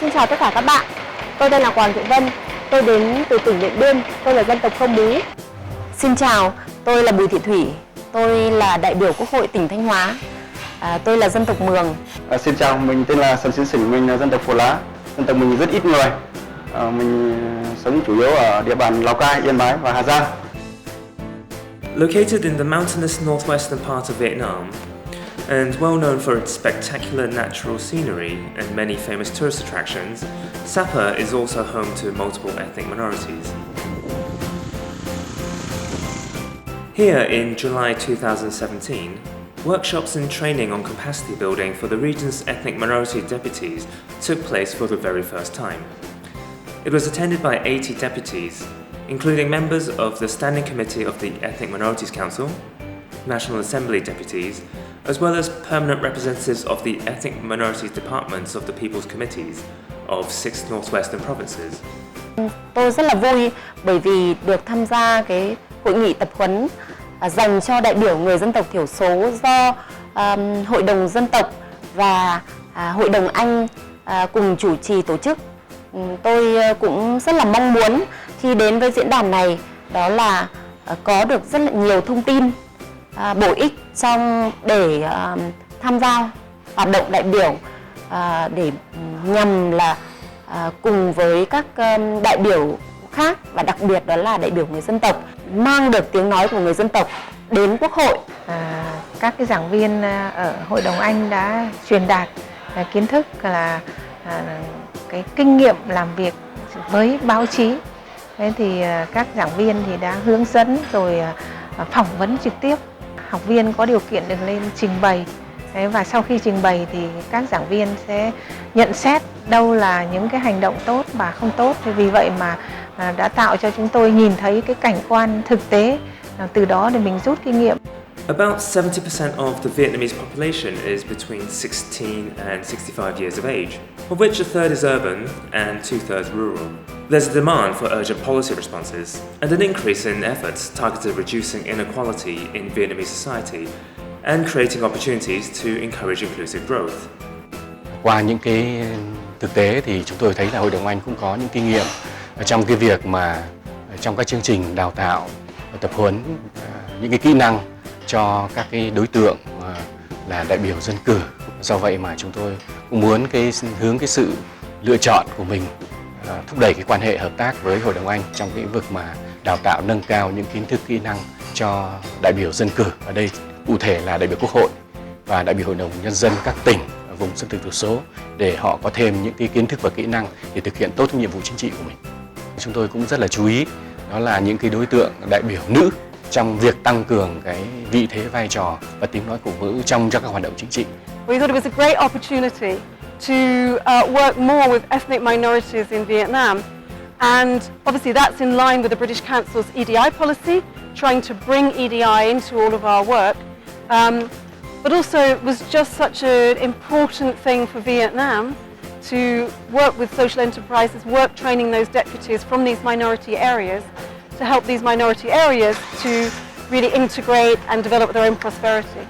Xin chào tất cả các bạn. Tôi tên là Quảng Thị Vân. Tôi đến từ tỉnh Điện Biên. Tôi là dân tộc Khơ Mú. Xin chào, tôi là Bùi Thị Thủy. Tôi là đại biểu Quốc hội tỉnh Thanh Hóa. Tôi là dân tộc Mường. Xin chào, mình tên là Sầm Xín Xỉnh, mình là dân tộc Phù Lá. Dân tộc mình rất ít người. Mình sống chủ yếu ở địa bàn Lào Cai, Yên Bái và Hà Giang. Located in the mountainous northwestern part of Vietnam, and well known for its spectacular natural scenery and many famous tourist attractions, Sapa is also home to multiple ethnic minorities. Here in July 2017, workshops and training on capacity building for the region's ethnic minority deputies took place for the very first time. It was attended by 80 deputies, including members of the Standing Committee of the Ethnic Minorities Council, National Assembly deputies, as well as permanent representatives of the Ethnic Minorities Departments of the People's Committees of 6 northwestern provinces. Tôi rất là vui bởi vì được tham gia cái hội nghị tập huấn dành cho đại biểu người dân tộc thiểu số do Hội đồng Dân tộc và Hội đồng Anh cùng chủ trì tổ chức. Tôi cũng rất là mong muốn khi đến với diễn đàn này đó là có được rất là nhiều thông tin bổ ích để tham gia hoạt động đại biểu để nhằm là cùng với các đại biểu khác và đặc biệt đó là đại biểu người dân tộc mang được tiếng nói của người dân tộc đến Quốc hội. Các cái giảng viên ở Hội đồng Anh đã truyền đạt kiến thức là cái kinh nghiệm làm việc với báo chí. Thế thì các giảng viên thì đã hướng dẫn rồi phỏng vấn trực tiếp. Học viên có điều kiện được lên trình bày. Và sau khi trình bày thì các giảng viên sẽ nhận xét đâu là những cái hành động tốt và không tốt. Thì vì vậy mà đã tạo cho chúng tôi nhìn thấy cái cảnh quan thực tế, từ đó để mình rút kinh nghiệm. About 70% of the Vietnamese population is between 16 and 65 years of age, of which a third is urban and 2/3 rural. There's a demand for urgent policy responses and an increase in efforts targeted at reducing inequality in Vietnamese society and creating opportunities to encourage inclusive growth. Qua những cái thực tế thì chúng tôi thấy là Hội đồng Anh cũng có những kinh nghiệm trong cái việc mà trong các chương trình đào tạo, tập huấn những cái kỹ năng cho các cái đối tượng là đại biểu dân cử. Do vậy mà chúng tôi cũng muốn hướng cái sự lựa chọn của mình thúc đẩy cái quan hệ hợp tác với Hội đồng Anh trong cái lĩnh vực mà đào tạo nâng cao những kiến thức kỹ năng cho đại biểu dân cử. Ở đây cụ thể là đại biểu Quốc hội và đại biểu Hội đồng Nhân dân các tỉnh ở vùng dân tộc thiểu số để họ có thêm những cái kiến thức và kỹ năng để thực hiện tốt cái nhiệm vụ chính trị của mình. Chúng tôi cũng rất là chú ý đó là những cái đối tượng đại biểu nữ trong việc tăng cường cái vị thế, vai trò và tiếng nói của phụ nữ trong các hoạt động chính trị. We thought it was a great opportunity to work more with ethnic minorities in Vietnam, and obviously that's in line with the British Council's EDI policy, trying to bring EDI into all of our work. But also it was just such an important thing for Vietnam to work with social enterprises, work training those deputies from these minority areas to help these minority areas to really integrate and develop their own prosperity.